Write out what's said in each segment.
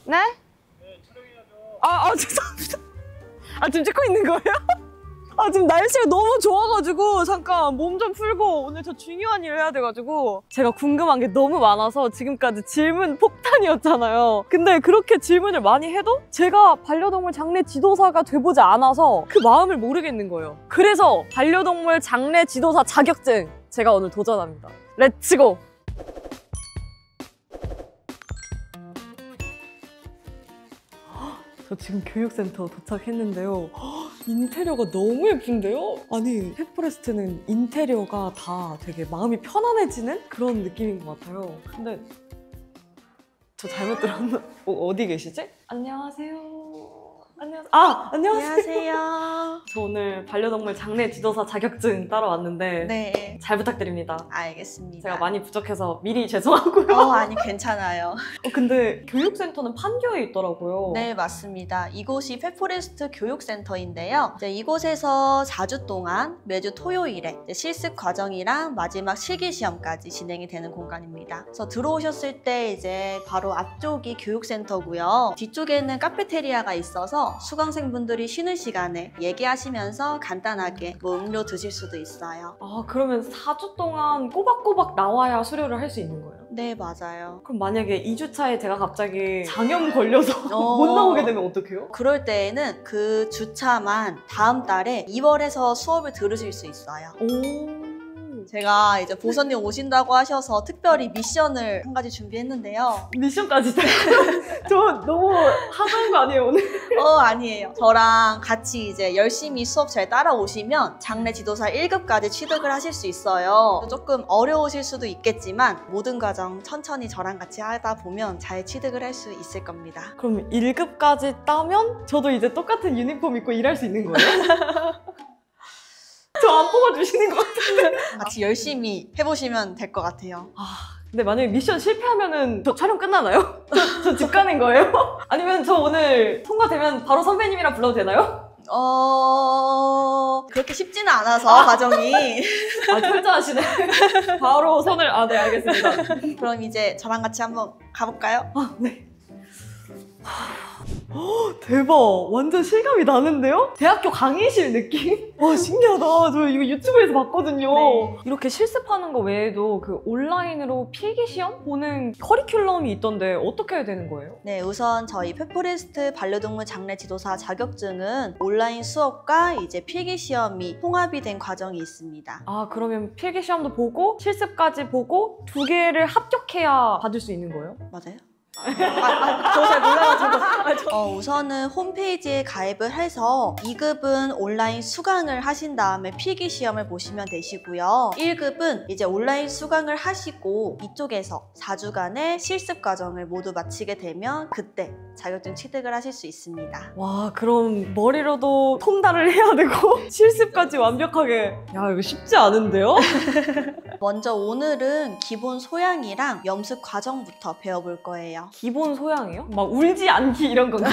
네? 네, 촬영해야죠. 죄송합니다. 지금 찍고 있는 거예요? 지금 날씨가 너무 좋아가지고 잠깐 몸 좀 풀고 오늘 저 중요한 일을 해야 돼가지고 제가 궁금한 게 너무 많아서 지금까지 질문 폭탄이었잖아요. 근데 그렇게 질문을 많이 해도 제가 반려동물 장례 지도사가 돼보지 않아서 그 마음을 모르겠는 거예요. 그래서 반려동물 장례 지도사 자격증 제가 오늘 도전합니다. 렛츠고! 저 지금 교육센터 도착했는데요. 인테리어가 너무 예쁜데요? 아니, 펫포레스트는 인테리어가 다 되게 마음이 편안해지는 그런 느낌인 것 같아요. 근데 저 잘못 들었나? 어디 계시지? 안녕하세요. 안녕하세요. 안녕하세요. 저 오늘 반려동물 장례 지도사 자격증 따러 왔는데 네. 잘 부탁드립니다. 알겠습니다. 제가 많이 부족해서 미리 죄송하고요. 아니 괜찮아요. 근데 교육센터는 판교에 있더라고요. 네, 맞습니다. 이곳이 펫포레스트 교육센터인데요. 이제 이곳에서 4주 동안 매주 토요일에 실습 과정이랑 마지막 실기시험까지 진행이 되는 공간입니다. 그래서 들어오셨을 때 이제 바로 앞쪽이 교육센터고요. 뒤쪽에는 카페테리아가 있어서 수강생분들이 쉬는 시간에 얘기하시면서 간단하게 음료 드실 수도 있어요. 그러면 4주 동안 꼬박꼬박 나와야 수료를 할 수 있는 거예요? 네, 맞아요. 그럼 만약에 2주차에 제가 갑자기 장염 걸려서 못 나오게 되면 어떡해요? 그럴 때에는 그 주차만 다음 달에 2월에서 수업을 들으실 수 있어요. 제가 이제 보선님 오신다고 하셔서 특별히 미션을 한 가지 준비했는데요. 미션까지 저 너무 하자는 거 아니에요, 오늘? 아니에요. 저랑 같이 이제 열심히 수업 잘 따라오시면 장례 지도사 1급까지 취득을 하실 수 있어요. 조금 어려우실 수도 있겠지만 모든 과정 천천히 저랑 같이 하다 보면 잘 취득을 할 수 있을 겁니다. 그럼 1급까지 따면 저도 이제 똑같은 유니폼 입고 일할 수 있는 거예요? 저 안 뽑아주시는 것 같은데. 같이 열심히 해보시면 될 것 같아요. 근데 만약에 미션 실패하면은 저 촬영 끝나나요? 저 집 가는 거예요? 아니면 저 오늘 통과되면 바로 선배님이랑 불러도 되나요? 그렇게 쉽지는 않아서 과정이. 철저하시네. 바로 선을, 네, 알겠습니다. 그럼 이제 저랑 같이 한번 가볼까요? 네. 대박! 완전 실감이 나는데요? 대학교 강의실 느낌? 와, 신기하다. 저 이거 유튜브에서 봤거든요. 네. 이렇게 실습하는 거 외에도 그 온라인으로 필기시험 보는 커리큘럼이 있던데 어떻게 해야 되는 거예요? 네, 우선 저희 펫포레스트 반려동물 장례 지도사 자격증은 온라인 수업과 이제 필기시험이 통합이 된 과정이 있습니다. 그러면 필기시험도 보고 실습까지 보고 두 개를 합격해야 받을 수 있는 거예요? 맞아요? 저 잘 몰라가지고. 우선은 홈페이지에 가입을 해서 2급은 온라인 수강을 하신 다음에 필기시험을 보시면 되시고요. 1급은 이제 온라인 수강을 하시고 이쪽에서 4주간의 실습 과정을 모두 마치게 되면 그때 자격증 취득을 하실 수 있습니다. 와, 그럼 머리로도 통달을 해야 되고 실습까지 완벽하게. 야, 이거 쉽지 않은데요? 먼저 오늘은 기본 소양이랑 염습 과정부터 배워볼 거예요. 기본 소양이요? 막 울지 않기 이런 건가?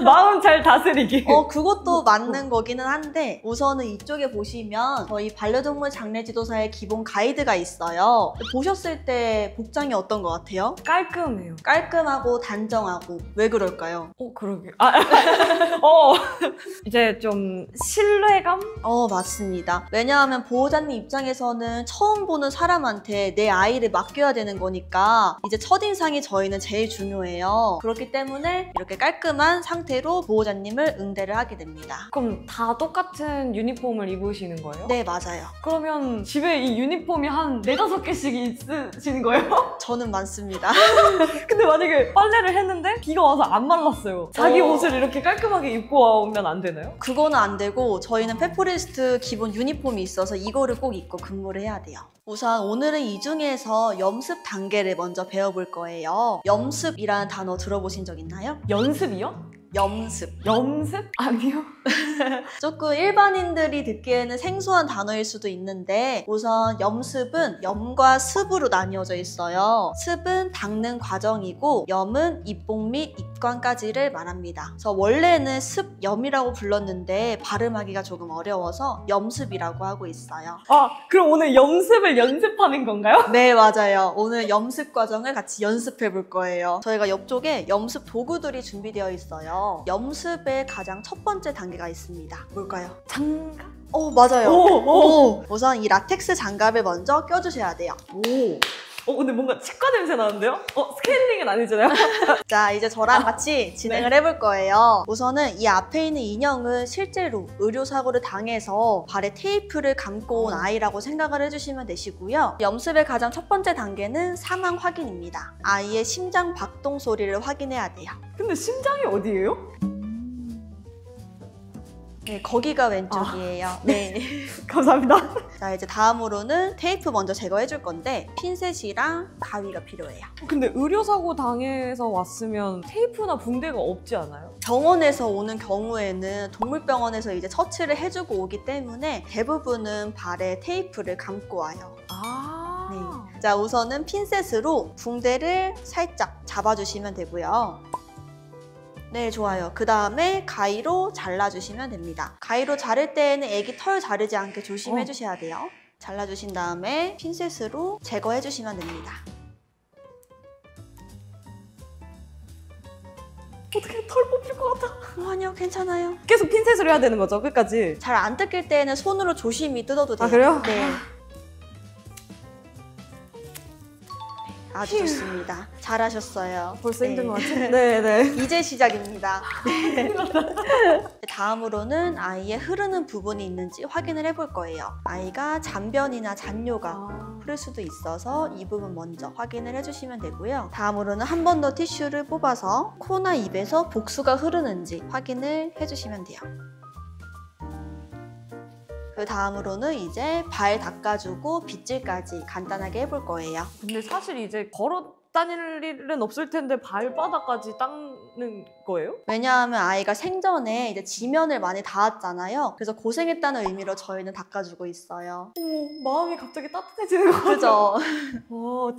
마음 잘 다스리기. 그것도 맞는 거기는 한데 우선은 이쪽에 보시면 저희 반려동물 장례 지도사의 기본 가이드가 있어요. 보셨을 때 복장이 어떤 것 같아요? 깔끔해요. 깔끔하고 단정하고. 왜 그럴까요? 그러게. 이제 좀 신뢰감? 맞습니다. 왜냐하면 보호자님 입장에서는 처음 보는 사람한테 내 아이를 맡겨야 되는 거니까 이제 첫인상이 저희는 제일 중요해요. 그렇기 때문에 이렇게 깔끔한 상태로 보호자님을 응대를 하게 됩니다. 그럼 다 똑같은 유니폼을 입으시는 거예요? 네, 맞아요. 그러면 집에 이 유니폼이 한 4-5개씩 있으시는 거예요? 저는 많습니다. 근데 만약에 빨래를 했는데 비가 와서 안 말랐어요. 자기 옷을 이렇게 깔끔하게 입고 오면 안 되나요? 그거는 안 되고 저희는 펫포레스트 기본 유니폼이 있어서 이거를 꼭 입고 근무를 해야 돼요. 우선 오늘은 이 중에서 염습 단계를 먼저 배워볼 거예요. 염습이라는 단어 들어보신 적 있나요? 연습이요? 염습. 염습? 아니요. 조금 일반인들이 듣기에는 생소한 단어일 수도 있는데 우선 염습은 염과 습으로 나뉘어져 있어요. 습은 닦는 과정이고 염은 입복 및 입관까지를 말합니다. 그래서 원래는 습염이라고 불렀는데 발음하기가 조금 어려워서 염습이라고 하고 있어요. 아, 그럼 오늘 염습을 연습하는 건가요? 네, 맞아요. 오늘 염습 과정을 같이 연습해 볼 거예요. 저희가 옆쪽에 염습 도구들이 준비되어 있어요. 염습의 가장 첫 번째 단계가 있습니다. 뭘까요? 장갑? 맞아요. 오. 우선 이 라텍스 장갑을 먼저 껴주셔야 돼요. 근데 뭔가 치과 냄새 나는데요? 스케일링은 아니잖아요? 자, 이제 저랑 같이 진행을 해볼 거예요. 우선은 이 앞에 있는 인형은 실제로 의료사고를 당해서 발에 테이프를 감고 온 아이라고 생각을 해주시면 되시고요. 염습의 가장 첫 번째 단계는 상황 확인입니다. 아이의 심장 박동 소리를 확인해야 돼요. 근데 심장이 어디예요? 네, 거기가 왼쪽이에요. 네. 감사합니다. 자, 이제 다음으로는 테이프 먼저 제거해 줄 건데 핀셋이랑 가위가 필요해요. 근데 의료사고 당해서 왔으면 테이프나 붕대가 없지 않아요? 병원에서 오는 경우에는 동물병원에서 이제 처치를 해주고 오기 때문에 대부분은 발에 테이프를 감고 와요. 네. 자, 우선은 핀셋으로 붕대를 살짝 잡아주시면 되고요. 네, 좋아요. 그 다음에 가위로 잘라주시면 됩니다. 가위로 자를 때에는 애기 털 자르지 않게 조심해 주셔야 돼요. 잘라주신 다음에 핀셋으로 제거해 주시면 됩니다. 어떻게 털 뽑힐 것 같아? 아니요, 괜찮아요. 계속 핀셋으로 해야 되는 거죠, 끝까지? 잘 안 뜯길 때에는 손으로 조심히 뜯어도 돼요. 아, 그래요? 네. 아주 좋습니다. 잘하셨어요. 벌써 네. 힘든 것 같아요? 네네. 이제 시작입니다. 다음으로는 아이의 흐르는 부분이 있는지 확인을 해볼 거예요. 아이가 잔변이나 잔뇨가 흐를 수도 있어서 이 부분 먼저 확인을 해주시면 되고요. 다음으로는 한 번 더 티슈를 뽑아서 코나 입에서 복수가 흐르는지 확인을 해주시면 돼요. 그 다음으로는 이제 발 닦아주고 빗질까지 간단하게 해볼 거예요. 근데 사실 이제 걸어 다닐 일은 없을 텐데 발바닥까지 닦는 거예요? 왜냐하면 아이가 생전에 이제 지면을 많이 닿았잖아요. 그래서 고생했다는 의미로 저희는 닦아주고 있어요. 마음이 갑자기 따뜻해지는 거 같아요. 그죠?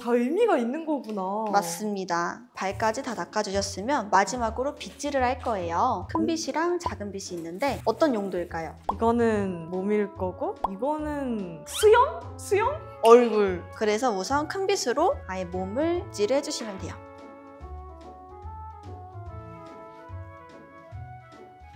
다 의미가 있는 거구나. 맞습니다. 발까지 다 닦아주셨으면 마지막으로 빗질을 할 거예요. 큰 빗이랑 작은 빗이 있는데 어떤 용도일까요? 이거는 몸일 거고 이거는 수염? 수염? 얼굴. 그래서 우선 큰 빗으로 아예 몸을 빗질을 해주시면 돼요.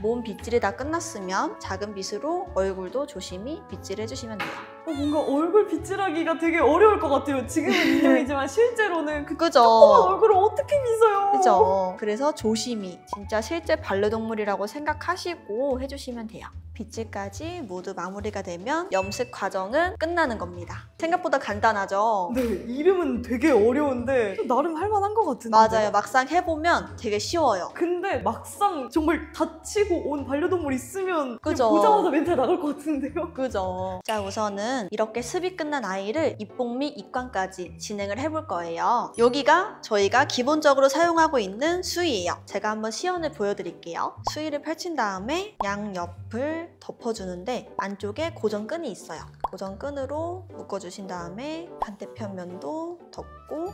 몸 빗질이 다 끝났으면 작은 빗으로 얼굴도 조심히 빗질해 주시면 돼요. 뭔가 얼굴 빗질하기가 되게 어려울 것 같아요. 지금은 인형이지만 실제로는 그 그죠? 조그만 얼굴을 어떻게 빗어요? 그죠? 그래서 조심히 진짜 실제 반려동물이라고 생각하시고 해주시면 돼요. 빗질까지 모두 마무리가 되면 염색 과정은 끝나는 겁니다. 생각보다 간단하죠? 네, 이름은 되게 어려운데 나름 할만한 것 같은데. 맞아요. 막상 해보면 되게 쉬워요. 근데 막상 정말 다치고 온 반려동물 있으면 그죠? 보자마자 멘탈 나갈 것 같은데요? 그죠? 자, 우선은 이렇게 습이 끝난 아이를 입복 및 입관까지 진행을 해볼 거예요. 여기가 저희가 기본적으로 사용하고 있는 수의예요. 제가 한번 시연을 보여드릴게요. 수의를 펼친 다음에 양옆을 덮어주는데 안쪽에 고정끈이 있어요. 고정끈으로 묶어주신 다음에 반대편 면도 덮고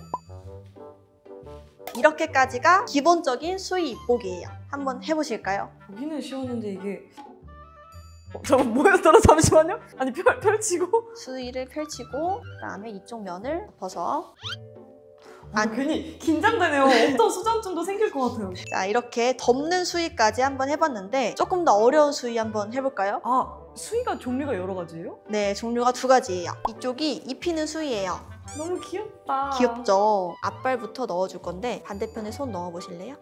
이렇게까지가 기본적인 수의 입복이에요. 한번 해보실까요? 보기는 쉬웠는데 이게 잠깐 뭐였더라? 잠시만요. 아니 펼치고 수의를 펼치고 그다음에 이쪽 면을 덮어서 괜히 긴장되네요. 어떤 수전증도 생길 것 같아요. 자, 이렇게 덮는 수의까지 한번 해봤는데 조금 더 어려운 수의 한번 해볼까요? 수의가 종류가 여러 가지예요? 네, 종류가 두 가지예요. 이쪽이 입히는 수의예요. 너무 귀엽다. 귀엽죠? 앞발부터 넣어줄 건데 반대편에 손 넣어보실래요?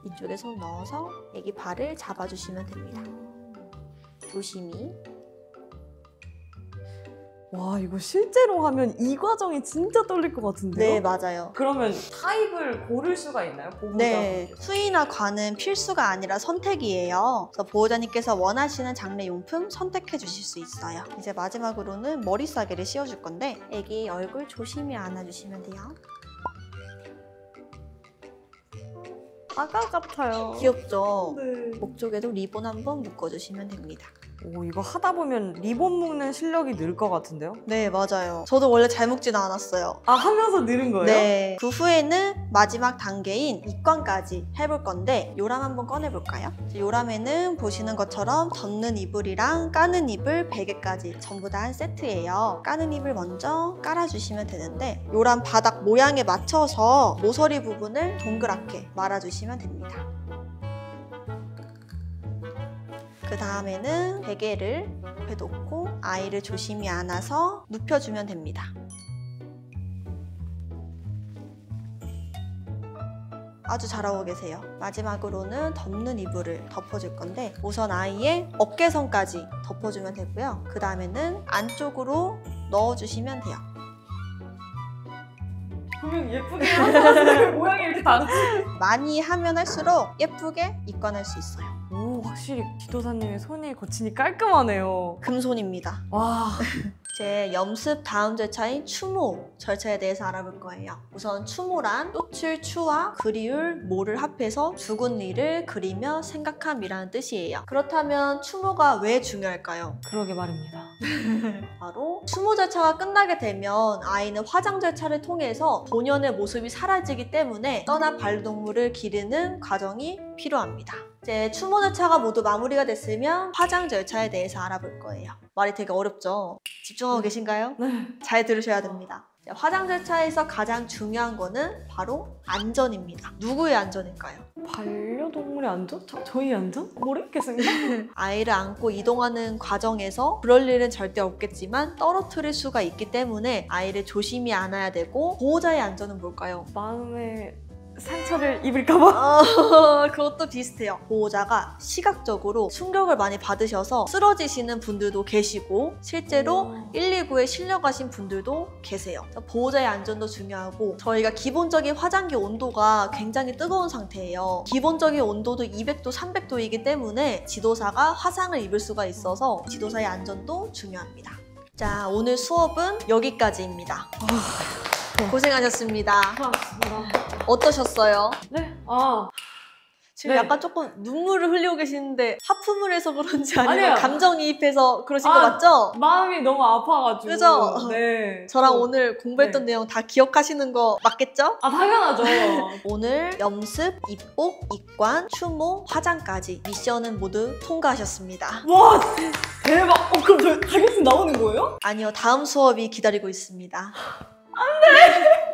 이쪽에 손 넣어서 애기 발을 잡아주시면 됩니다. 조심히. 와, 이거 실제로 하면 이 과정이 진짜 떨릴 것 같은데요? 네, 맞아요. 그러면 타입을 고를 수가 있나요? 보호자? 네, 수의나 관은 필수가 아니라 선택이에요. 그래서 보호자님께서 원하시는 장례용품 선택해 주실 수 있어요. 이제 마지막으로는 머리 싸개를 씌워줄 건데 애기 얼굴 조심히 안아주시면 돼요. 아가 같아요. 귀엽죠? 네. 목 쪽에도 리본 한번 묶어주시면 됩니다. 오, 이거 하다 보면 리본 묶는 실력이 늘 것 같은데요? 네, 맞아요. 저도 원래 잘 묶지는 않았어요. 아, 하면서 늘은 거예요? 네. 그 후에는 마지막 단계인 입관까지 해볼 건데 요람 한번 꺼내볼까요? 요람에는 보시는 것처럼 덮는 이불이랑 까는 이불, 베개까지 전부 다 한 세트예요. 까는 이불 먼저 깔아주시면 되는데 요람 바닥 모양에 맞춰서 모서리 부분을 동그랗게 말아주시면 됩니다. 그 다음에는 베개를 옆에 놓고 아이를 조심히 안아서 눕혀주면 됩니다. 아주 잘하고 계세요. 마지막으로는 덮는 이불을 덮어줄 건데 우선 아이의 어깨선까지 덮어주면 되고요. 그 다음에는 안쪽으로 넣어주시면 돼요. 분명 예쁘게 하는데 모양이 이렇게 다르지? 많이 하면 할수록 예쁘게 입관할 수 있어요. 오, 확실히 지도사님의 손이 거치니 깔끔하네요. 금손입니다. 와. 제 염습 다음 절차인 추모 절차에 대해서 알아볼 거예요. 우선 추모란 쫓을 추와 그리울 모를 합해서 죽은 이를 그리며 생각함이라는 뜻이에요. 그렇다면 추모가 왜 중요할까요? 그러게 말입니다. 바로 추모 절차가 끝나게 되면 아이는 화장 절차를 통해서 본연의 모습이 사라지기 때문에 떠난 반려동물을 기르는 과정이 필요합니다. 이제 추모 절차가 모두 마무리가 됐으면 화장 절차에 대해서 알아볼 거예요. 말이 되게 어렵죠? 집중하고 계신가요? 네. 잘 들으셔야 됩니다. 화장 절차에서 가장 중요한 거는 바로 안전입니다. 누구의 안전일까요? 반려동물의 안전? 저희 안전? 모르겠습니다. 아이를 안고 이동하는 과정에서 그럴 일은 절대 없겠지만 떨어뜨릴 수가 있기 때문에 아이를 조심히 안아야 되고 보호자의 안전은 뭘까요? 마음에 상처를 입을까봐? 그것도 비슷해요. 보호자가 시각적으로 충격을 많이 받으셔서 쓰러지시는 분들도 계시고 실제로 119에 실려가신 분들도 계세요. 보호자의 안전도 중요하고 저희가 기본적인 화장기 온도가 굉장히 뜨거운 상태예요. 기본적인 온도도 200도, 300도이기 때문에 지도사가 화상을 입을 수가 있어서 지도사의 안전도 중요합니다. 자, 오늘 수업은 여기까지입니다. 고생하셨습니다. 고맙습니다. 어떠셨어요? 네. 지금 네. 약간 조금 눈물을 흘리고 계시는데 하품을 해서 그런지 아니면 아니에요. 감정이입해서 그러신 거 맞죠? 마음이 너무 아파가지고. 그죠? 네. 저랑 오늘 공부했던 네. 내용 다 기억하시는 거 맞겠죠? 당연하죠. 오늘 염습, 입복, 입관, 추모, 화장까지 미션은 모두 통과하셨습니다. 와, 대박. 그럼 저 자격증 나오는 거예요? 아니요, 다음 수업이 기다리고 있습니다. 안 돼!